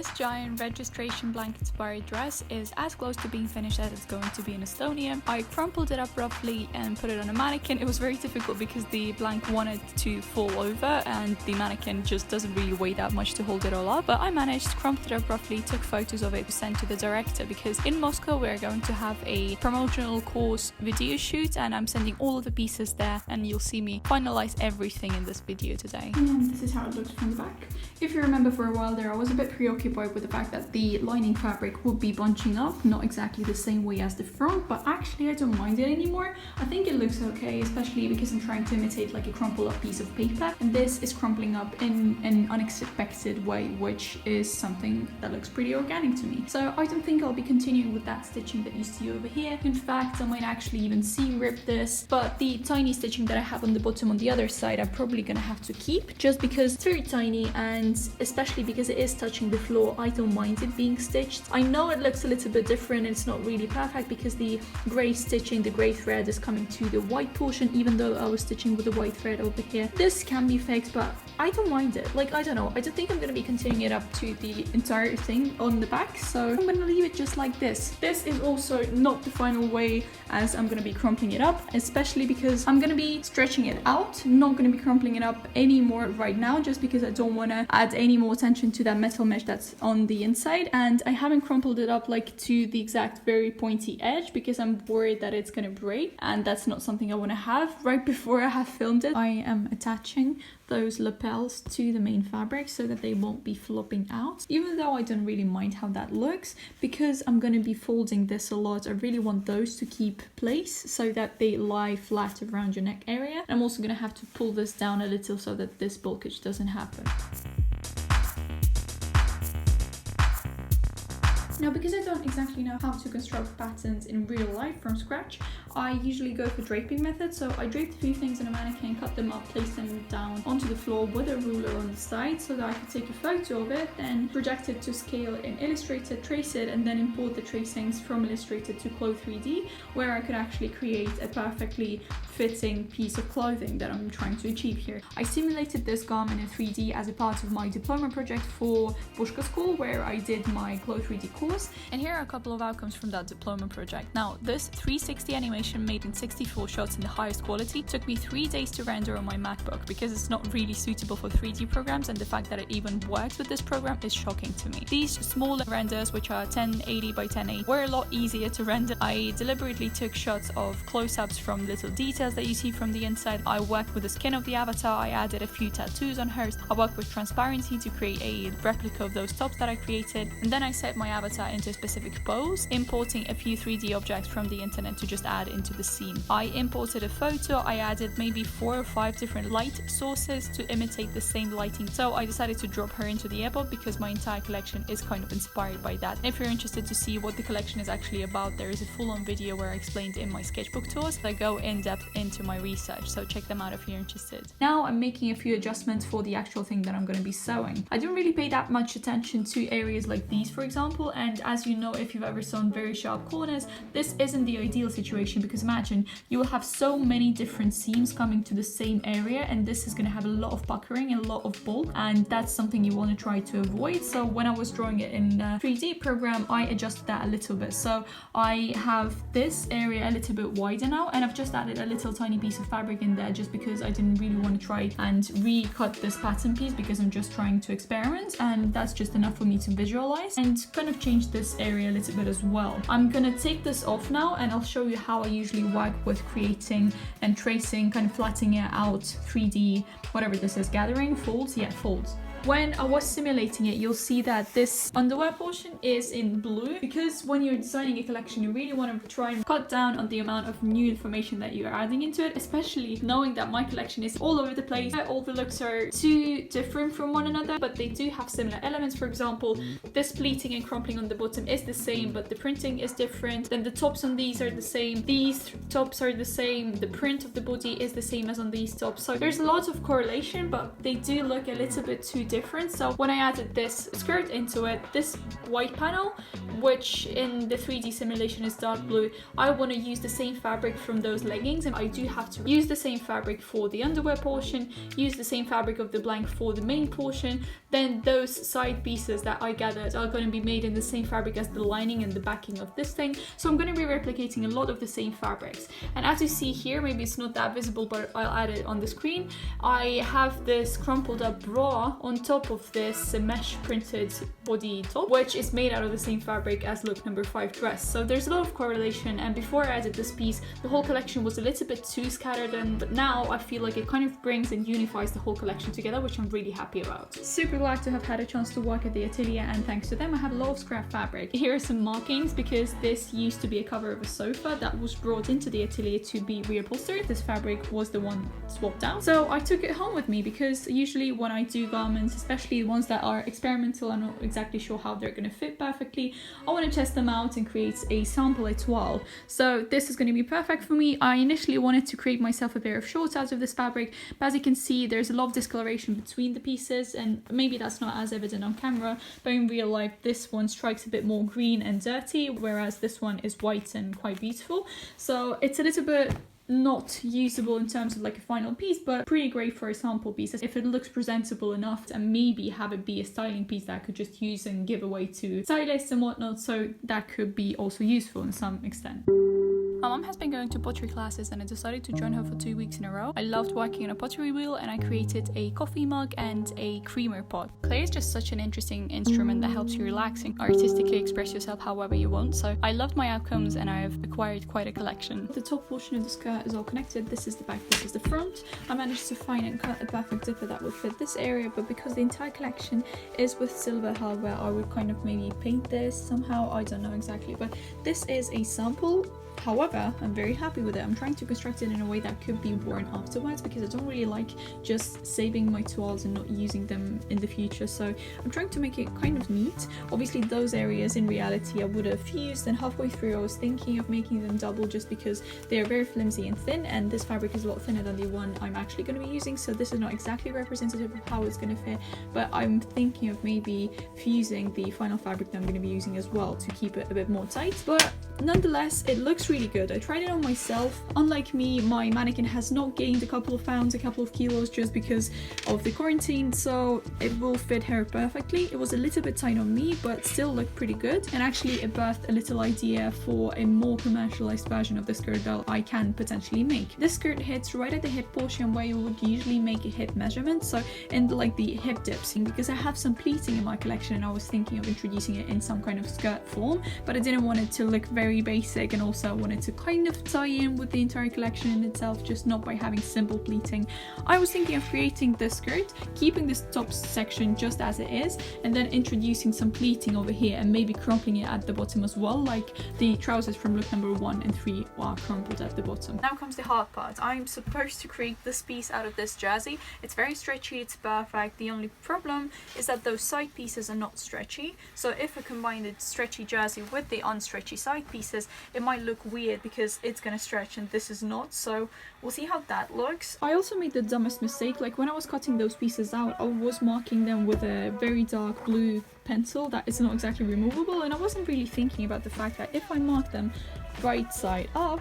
This giant registration blanket inspired dress is as close to being finished as it's going to be in Estonia. I crumpled it up roughly and put it on a mannequin. It was very difficult because the blanket wanted to fall over and the mannequin just doesn't really weigh that much to hold it all up, but I managed, crumpled it up roughly, took photos of it to send to the director because in Moscow we're going to have a promotional course video shoot and I'm sending all of the pieces there, and you'll see me finalize everything in this video today. And this is how it looks from the back. If you remember, for a while there I was a bit preoccupied with the fact that the lining fabric would be bunching up, not exactly the same way as the front, but actually I don't mind it anymore. I think it looks okay, especially because I'm trying to imitate like a crumpled up piece of paper, and this is crumpling up in an unexpected way, which is something that looks pretty organic to me. So I don't think I'll be continuing with that stitching that you see over here. In fact, I might actually even seam rip this, but the tiny stitching that I have on the bottom on the other side I'm probably gonna have to keep, just because it's very tiny, and especially because it is touching the floor, I don't mind it being stitched. I know it looks a little bit different, it's not really perfect because the grey stitching, the grey thread is coming to the white portion, even though I was stitching with the white thread over here. This can be fixed, but I don't mind it. Like, I don't know, I don't think I'm gonna be continuing it up to the entire thing on the back, so I'm gonna leave it just like this. This is also not the final way, as I'm gonna be crumpling it up, especially because I'm gonna be stretching it out, not gonna be crumpling it up anymore right now, just because I don't want to add any more tension to that metal mesh that's on the inside, and I haven't crumpled it up like to the exact very pointy edge because I'm worried that it's gonna break, and that's not something I want to have right before I have filmed it. I am attaching those lapels to the main fabric so that they won't be flopping out, even though I don't really mind how that looks because I'm going to be folding this a lot. I really want those to keep place so that they lie flat around your neck area. I'm also going to have to pull this down a little so that this bulkage doesn't happen. Now, because I don't exactly know how to construct patterns in real life from scratch, I usually go for draping method. So I draped a few things in a mannequin, cut them up, placed them down onto the floor with a ruler on the side so that I could take a photo of it, then project it to scale in Illustrator, trace it, and then import the tracings from Illustrator to Clo 3D, where I could actually create a perfectly fitting piece of clothing that I'm trying to achieve here. I simulated this garment in 3D as a part of my diploma project for Pushka School, where I did my Clo 3D course. And here are a couple of outcomes from that diploma project. Now, this 360 animation made in 64 shots in the highest quality took me 3 days to render on my MacBook because it's not really suitable for 3D programs, and the fact that it even works with this program is shocking to me. These smaller renders, which are 1080 by 1080, were a lot easier to render. I deliberately took shots of close-ups from little details that you see from the inside. I worked with the skin of the avatar, I added a few tattoos on hers, I worked with transparency to create a replica of those tops that I created, and then I set my avatar into a specific pose, importing a few 3D objects from the internet to just add into the scene. I imported a photo, I added maybe 4 or 5 different light sources to imitate the same lighting, so I decided to drop her into the airport because my entire collection is kind of inspired by that. If you're interested to see what the collection is actually about, there is a full-on video where I explained in my sketchbook tours that go in depth into my research, so check them out if you're interested. Now I'm making a few adjustments for the actual thing that I'm going to be sewing. I don't really pay that much attention to areas like these, for example, and as you know, if you've ever sewn very sharp corners, this isn't the ideal situation because imagine you will have so many different seams coming to the same area, and this is going to have a lot of puckering and a lot of bulk, and that's something you want to try to avoid. So when I was drawing it in a 3D program, I adjusted that a little bit. So I have this area a little bit wider now, and I've just added a little tiny piece of fabric in there just because I didn't really want to try and recut this pattern piece because I'm just trying to experiment, and that's just enough for me to visualize and kind of change this area a little bit as well. I'm gonna take this off now and I'll show you how I usually work with creating and tracing, kind of flattening it out, 3D, whatever this is, gathering, folds, yeah, folds. When I was simulating it, you'll see that this underwear portion is in blue because when you're designing a collection, you really want to try and cut down on the amount of new information that you're adding into it, especially knowing that my collection is all over the place. All the looks are too different from one another, but they do have similar elements. For example, this pleating and crumpling on the bottom is the same, but the printing is different. Then the tops on these are the same. These tops are the same. The print of the body is the same as on these tops. So there's a lot of correlation, but they do look a little bit too difference. So when I added this skirt into it, this white panel, which in the 3D simulation is dark blue, I want to use the same fabric from those leggings, and I do have to use the same fabric for the underwear portion, use the same fabric of the blank for the main portion. Then those side pieces that I gathered are going to be made in the same fabric as the lining and the backing of this thing. So I'm going to be replicating a lot of the same fabrics. And as you see here, maybe it's not that visible, but I'll add it on the screen. I have this crumpled up bra on top of this mesh printed body top, which is made out of the same fabric as look number 5 dress. So there's a lot of correlation, and before I added this piece, the whole collection was a little bit too scattered, but now I feel like it kind of brings and unifies the whole collection together, which I'm really happy about. Super glad to have had a chance to work at the atelier, and thanks to them I have a lot of scrap fabric. Here are some markings because this used to be a cover of a sofa that was brought into the atelier to be reupholstered. This fabric was the one swapped out, so I took it home with me because usually when I do garments, especially ones that are experimental, I'm not exactly sure how they're going to fit perfectly, I want to test them out and create a sample étoile. So this is going to be perfect for me. I initially wanted to create myself a pair of shorts out of this fabric, but as you can see there's a lot of discoloration between the pieces, and maybe that's not as evident on camera, but in real life this one strikes a bit more green and dirty, whereas this one is white and quite beautiful. So it's a little bit not usable in terms of like a final piece, but pretty great for a sample piece if it looks presentable enough, and maybe have it be a styling piece that I could just use and give away to stylists and whatnot, so that could be also useful in some extent. My mom has been going to pottery classes and I decided to join her for 2 weeks in a row. I loved working on a pottery wheel, and I created a coffee mug and a creamer pot. Clay is just such an interesting instrument that helps you relax and artistically express yourself however you want, so I loved my outcomes and I have acquired quite a collection. The top portion of the skirt is all connected. This is the back, this is the front. I managed to find and cut a perfect zipper that would fit this area, but because the entire collection is with silver hardware, I would kind of maybe paint this somehow, I don't know exactly, but this is a sample. However, I'm very happy with it. I'm trying to construct it in a way that could be worn afterwards because I don't really like just saving my toiles and not using them in the future. So I'm trying to make it kind of neat. Obviously those areas in reality I would have fused, and halfway through I was thinking of making them double just because they are very flimsy and thin, and this fabric is a lot thinner than the one I'm actually going to be using, so this is not exactly representative of how it's going to fit, but I'm thinking of maybe fusing the final fabric that I'm going to be using as well to keep it a bit more tight. But nonetheless, it looks really good. I tried it on myself. Unlike me, my mannequin has not gained a couple of pounds, a couple of kilos just because of the quarantine, so it will fit her perfectly. It was a little bit tight on me, but still looked pretty good, and actually it birthed a little idea for a more commercialized version of the skirt that I can potentially make. This skirt hits right at the hip portion where you would usually make a hip measurement, so in like the hip dips, because I have some pleating in my collection and I was thinking of introducing it in some kind of skirt form, but I didn't want it to look very basic, and also I wanted to kind of tie in with the entire collection in itself, just not by having simple pleating. I was thinking of creating this skirt, keeping this top section just as it is, and then introducing some pleating over here and maybe crumpling it at the bottom as well, like the trousers from look number 1 and 3 are crumpled at the bottom. Now comes the hard part. I'm supposed to create this piece out of this jersey. It's very stretchy, it's perfect. The only problem is that those side pieces are not stretchy, so if I combine the stretchy jersey with the unstretchy side pieces, it might look weird because it's gonna stretch and this is not, so we'll see how that looks. I also made the dumbest mistake, like when I was cutting those pieces out, I was marking them with a very dark blue pencil that is not exactly removable, and I wasn't really thinking about the fact that if I mark them right side up,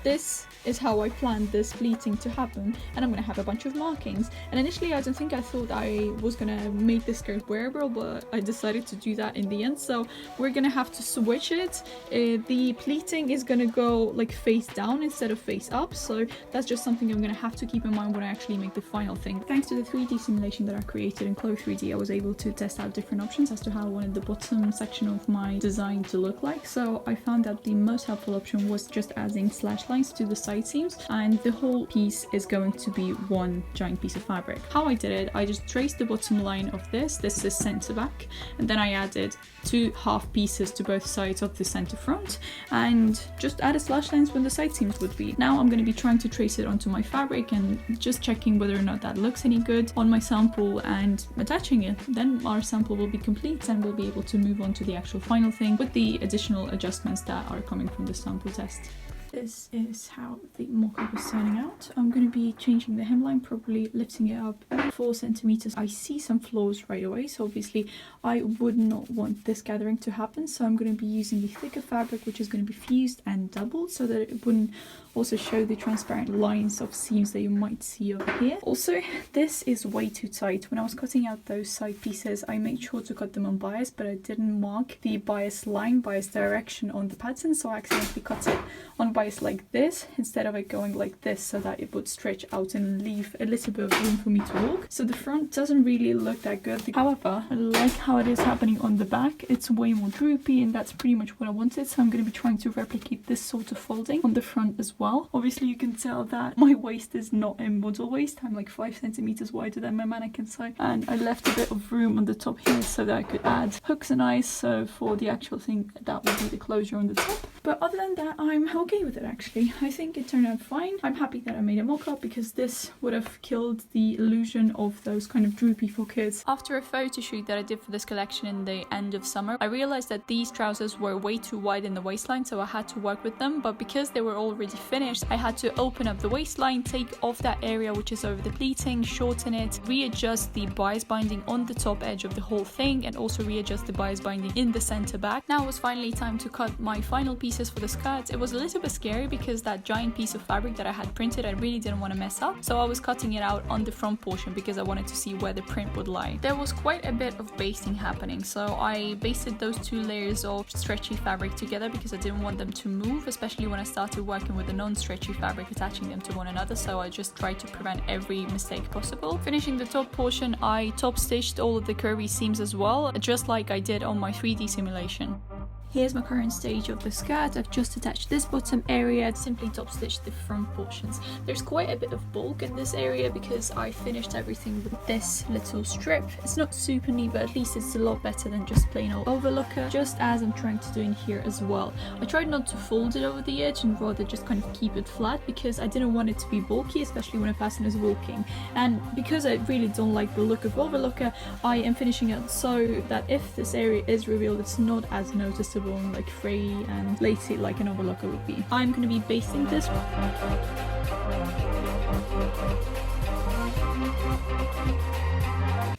this is how I planned this pleating to happen, and I'm gonna have a bunch of markings. And initially I don't think I thought I was gonna make this skirt wearable, but I decided to do that in the end, so we're gonna have to switch it. The pleating is gonna go like face down instead of face up, so that's just something I'm gonna have to keep in mind when I actually make the final thing. Thanks to the 3D simulation that I created in Clo 3D, I was able to test out different options as to how I wanted the bottom section of my design to look like, so I found that the most helpful option was just adding slash lines to the side seams, and the whole piece is going to be one giant piece of fabric. How I did it, I just traced the bottom line of this is center back, and then I added 2 half pieces to both sides of the center front and just added slash lines when the side seams would be. Now I'm going to be trying to trace it onto my fabric and just checking whether or not that looks any good on my sample and attaching it. Then our sample will be complete and we'll be able to move on to the actual final thing with the additional adjustments that are coming from the sample test. this is how the mock-up is turning out. I'm going to be changing the hemline, probably lifting it up 4 centimeters. I see some flaws right away, so obviously I would not want this gathering to happen, so I'm going to be using the thicker fabric, which is going to be fused and doubled so that it wouldn't also show the transparent lines of seams that you might see over here. Also, this is way too tight. When I was cutting out those side pieces, I made sure to cut them on bias, but I didn't mark the bias line, bias direction on the pattern, so I accidentally cut it on bias like this instead of it going like this, so that it would stretch out and leave a little bit of room for me to walk. So the front doesn't really look that good. However, I like how it is happening on the back. It's way more droopy, and that's pretty much what I wanted, so I'm going to be trying to replicate this sort of folding on the front as well. Obviously you can tell that my waist is not a model waist. I'm like 5 centimeters wider than my mannequin size, and I left a bit of room on the top here so that I could add hooks and eyes, so for the actual thing that would be the closure on the top. But other than that, I'm okay with it actually. I think it turned out fine. I'm happy that I made a mock-up because this would have killed the illusion of those kind of droopy for kids. After a photo shoot that I did for this collection in the end of summer, I realized that these trousers were way too wide in the waistline, so I had to work with them, but because they were already finished, I had to open up the waistline, take off that area which is over the pleating, shorten it, readjust the bias binding on the top edge of the whole thing, and also readjust the bias binding in the center back. Now it was finally time to cut my final pieces for the skirt. It was a little bit scary because that giant piece of fabric that I had printed, I really didn't want to mess up, so I was cutting it out on the front portion because I wanted to see where the print would lie. There was quite a bit of basting happening, so I basted those 2 layers of stretchy fabric together because I didn't want them to move, especially when I started working with the non-stretchy fabric, attaching them to one another, so I just tried to prevent every mistake possible. Finishing the top portion, I top stitched all of the curvy seams as well, just like I did on my 3D simulation. Here's my current stage of the skirt. I've just attached this bottom area, simply top stitched the front portions. There's quite a bit of bulk in this area because I finished everything with this little strip. It's not super neat, but at least it's a lot better than just plain old overlooker, just as I'm trying to do in here as well. I tried not to fold it over the edge and rather just kind of keep it flat because I didn't want it to be bulky, especially when a person is walking. And because I really don't like the look of overlooker, I am finishing it so that if this area is revealed, it's not as noticeable and like fray and lacy like an overlooker would be. I'm going to be basting this.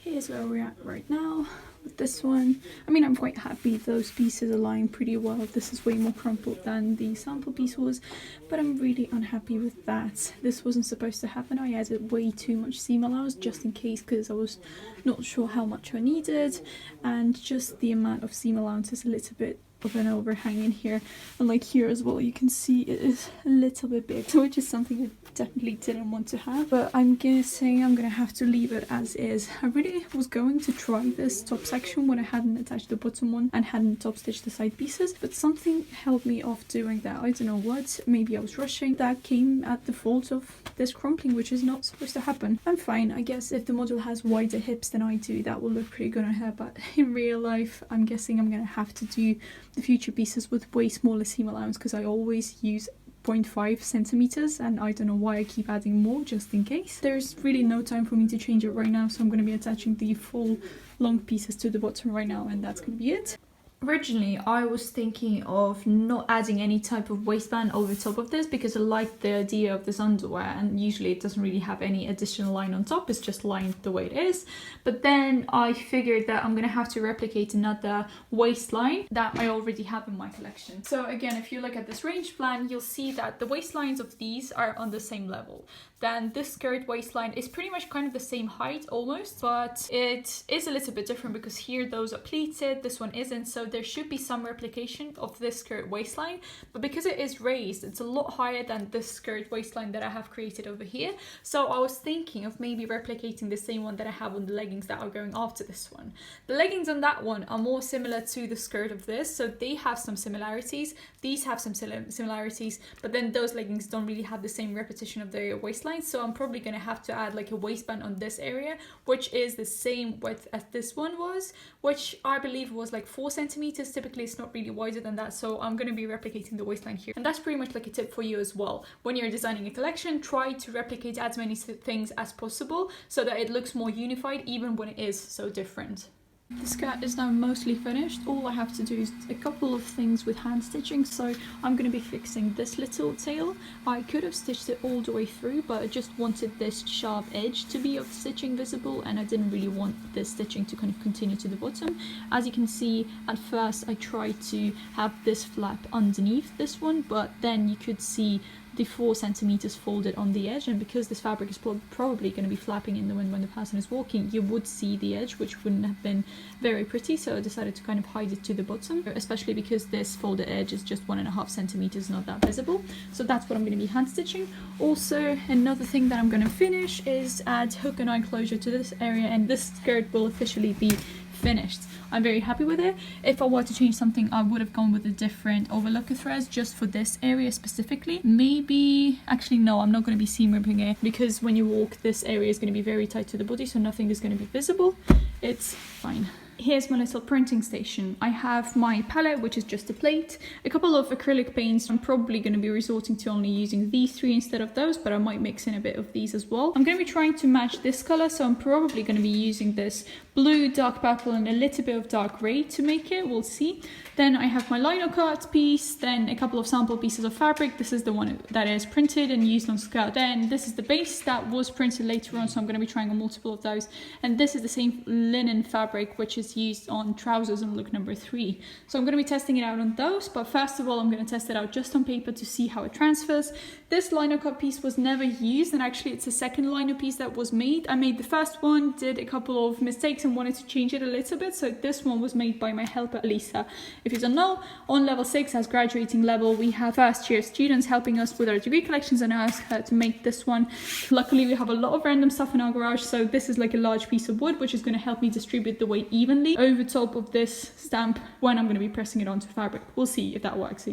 Here's where we're at right now with this one. I mean, I'm quite happy those pieces align pretty well. This is way more crumpled than the sample piece was, but I'm really unhappy with that. This wasn't supposed to happen. I added way too much seam allowance just in case because I was not sure how much I needed, and just the amount of seam allowance is a little bit of an overhang in here, and like here as well you can see it is a little bit big, which is something I definitely didn't want to have, but I'm guessing I'm gonna have to leave it as is. I really was going to try this top section when I hadn't attached the bottom one and hadn't top stitched the side pieces, but something held me off doing that. I don't know what, maybe I was rushing. That came at the fault of this crumpling, which is not supposed to happen. I'm fine, I guess if the model has wider hips than I do, that will look pretty good on her, but in real life I'm guessing I'm gonna have to do the future pieces with way smaller seam allowance because I always use 0.5 centimeters and I don't know why I keep adding more just in case. There's really no time for me to change it right now, so I'm going to be attaching the full long pieces to the bottom right now, and that's going to be it. Originally, I was thinking of not adding any type of waistband over top of this because I like the idea of this underwear, and usually it doesn't really have any additional line on top, it's just lined the way it is. But then I figured that I'm gonna have to replicate another waistline that I already have in my collection. So again, if you look at this range plan, you'll see that the waistlines of these are on the same level. Then this skirt waistline is pretty much kind of the same height almost, but it is a little bit different because here those are pleated, this one isn't, so there should be some replication of this skirt waistline, but because it is raised, it's a lot higher than this skirt waistline that I have created over here. So I was thinking of maybe replicating the same one that I have on the leggings that are going after this one. The leggings on that one are more similar to the skirt of this, so they have some similarities. These have some similarities, but then those leggings don't really have the same repetition of the waistline. So I'm probably going to have to add like a waistband on this area, which is the same width as this one was, which I believe was like 4 centimeters. Typically it's not really wider than that, so I'm going to be replicating the waistline here. And that's pretty much like a tip for you as well. When you're designing a collection, try to replicate as many things as possible so that it looks more unified even when it is so different. The skirt is now mostly finished. All I have to do is a couple of things with hand stitching, so I'm going to be fixing this little tail. I could have stitched it all the way through, but I just wanted this sharp edge to be of stitching visible, and I didn't really want this stitching to kind of continue to the bottom. As you can see, at first I tried to have this flap underneath this one, but then you could see the 4 centimeters folded on the edge, and because this fabric is probably going to be flapping in the wind when the person is walking, you would see the edge, which wouldn't have been very pretty, so I decided to kind of hide it to the bottom, especially because this folded edge is just 1.5 centimeters, not that visible. So that's what I'm going to be hand stitching. Also, another thing that I'm going to finish is add hook and eye closure to this area, and this skirt will officially be finished. I'm very happy with it. If I were to change something, I would have gone with a different overlocker threads just for this area specifically. Maybe, actually no, I'm not going to be seam ripping it, because when you walk, this area is going to be very tight to the body, so nothing is going to be visible. It's fine. Here's my little printing station. I have my palette, which is just a plate, a couple of acrylic paints. I'm probably going to be resorting to only using these 3 instead of those, but I might mix in a bit of these as well. I'm going to be trying to match this color, so I'm probably going to be using this blue, dark purple, and a little bit of dark gray to make it. We'll see. Then I have my lino cut piece, then a couple of sample pieces of fabric. This is the one that is printed and used on skirt. Then this is the base that was printed later on, so I'm going to be trying on multiple of those. And this is the same linen fabric, which is used on trousers on look number 3. So I'm going to be testing it out on those, but first of all I'm going to test it out just on paper to see how it transfers. This lino cut piece was never used, and actually it's a second lino piece that was made. I made the first one, did a couple of mistakes and wanted to change it a little bit, so this one was made by my helper Lisa. If you don't know, on level 6 as graduating level we have first year students helping us with our degree collections, and I asked her to make this one. Luckily we have a lot of random stuff in our garage, so this is like a large piece of wood which is going to help me distribute the weight evenly over top of this stamp when I'm going to be pressing it onto fabric. We'll see if that works.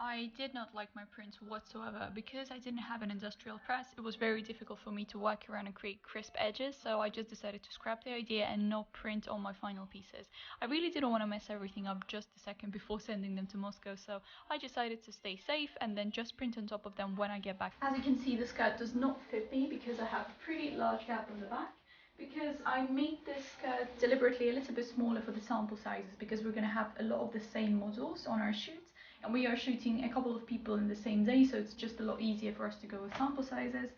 I did not like my prints whatsoever. Because I didn't have an industrial press, it was very difficult for me to work around and create crisp edges, so I just decided to scrap the idea and not print on my final pieces. I really didn't want to mess everything up just a second before sending them to Moscow, so I decided to stay safe and then just print on top of them when I get back. As you can see, the skirt does not fit me because I have a pretty large gap on the back. Because I made this skirt deliberately a little bit smaller for the sample sizes, because we're going to have a lot of the same models on our shoot, and we are shooting a couple of people in the same day, so it's just a lot easier for us to go with sample sizes.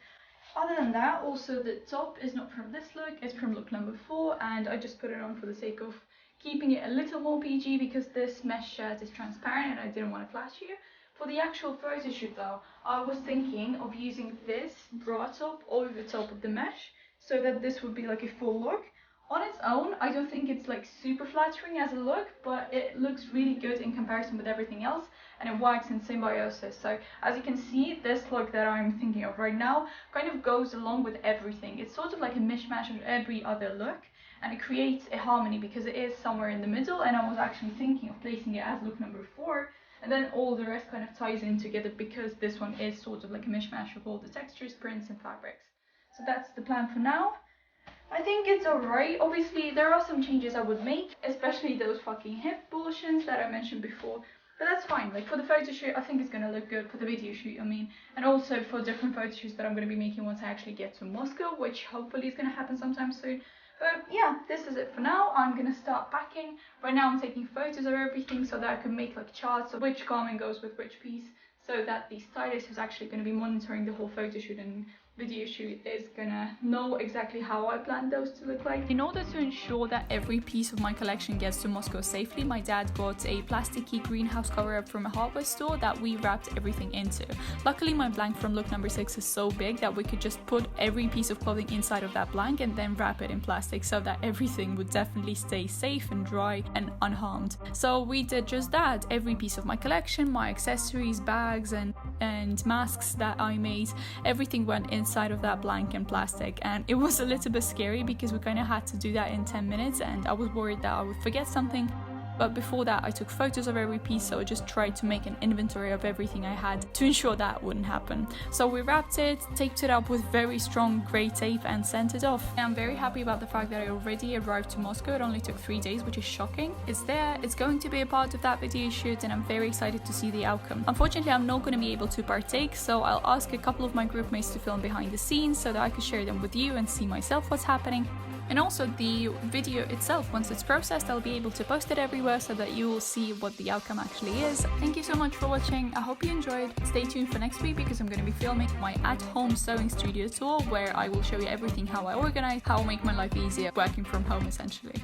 Other than that, also the top is not from this look, it's from look number 4, and I just put it on for the sake of keeping it a little more PG, because this mesh shirt is transparent and I didn't want to flash you. For the actual photo shoot though, I was thinking of using this bra top over the top of the mesh, so that this would be like a full look. On its own, I don't think it's like super flattering as a look, but it looks really good in comparison with everything else, and it works in symbiosis. So as you can see, this look that I'm thinking of right now kind of goes along with everything. It's sort of like a mishmash of every other look, and it creates a harmony because it is somewhere in the middle, and I was actually thinking of placing it as look number 4, and then all the rest kind of ties in together because this one is sort of like a mishmash of all the textures, prints and fabrics. So that's the plan for now. I think it's alright. Obviously there are some changes I would make, especially those fucking hip portions that I mentioned before, but that's fine. Like for the photo shoot I think it's gonna look good, for the video shoot I mean, and also for different photo shoots that I'm gonna be making once I actually get to Moscow, which hopefully is gonna happen sometime soon. But yeah, this is it for now. I'm gonna start packing. Right now I'm taking photos of everything so that I can make like charts of which garment goes with which piece, so that the stylist who's actually going to be monitoring the whole photo shoot and video shoot is gonna know exactly how I plan those to look like. In order to ensure that every piece of my collection gets to Moscow safely, my dad got a plasticky greenhouse cover up from a hardware store that we wrapped everything into. Luckily my blank from look number 6 is so big that we could just put every piece of clothing inside of that blank and then wrap it in plastic, so that everything would definitely stay safe and dry and unharmed. So we did just that. Every piece of my collection, my accessories, bags and masks that I made, everything went inside of that blank and plastic, and it was a little bit scary because we kind of had to do that in 10 minutes and I was worried that I would forget something. But before that I took photos of every piece, so I just tried to make an inventory of everything I had to ensure that wouldn't happen. So we wrapped it, taped it up with very strong grey tape and sent it off. And I'm very happy about the fact that I already arrived to Moscow. It only took 3 days, which is shocking. It's there, it's going to be a part of that video shoot, and I'm very excited to see the outcome. Unfortunately, I'm not going to be able to partake, so I'll ask a couple of my group mates to film behind the scenes so that I can share them with you and see myself what's happening. And also the video itself, once it's processed, I'll be able to post it everywhere so that you will see what the outcome actually is. Thank you so much for watching. I hope you enjoyed. Stay tuned for next week because I'm going to be filming my at-home sewing studio tour where I will show you everything, how I organize, how I make my life easier working from home essentially.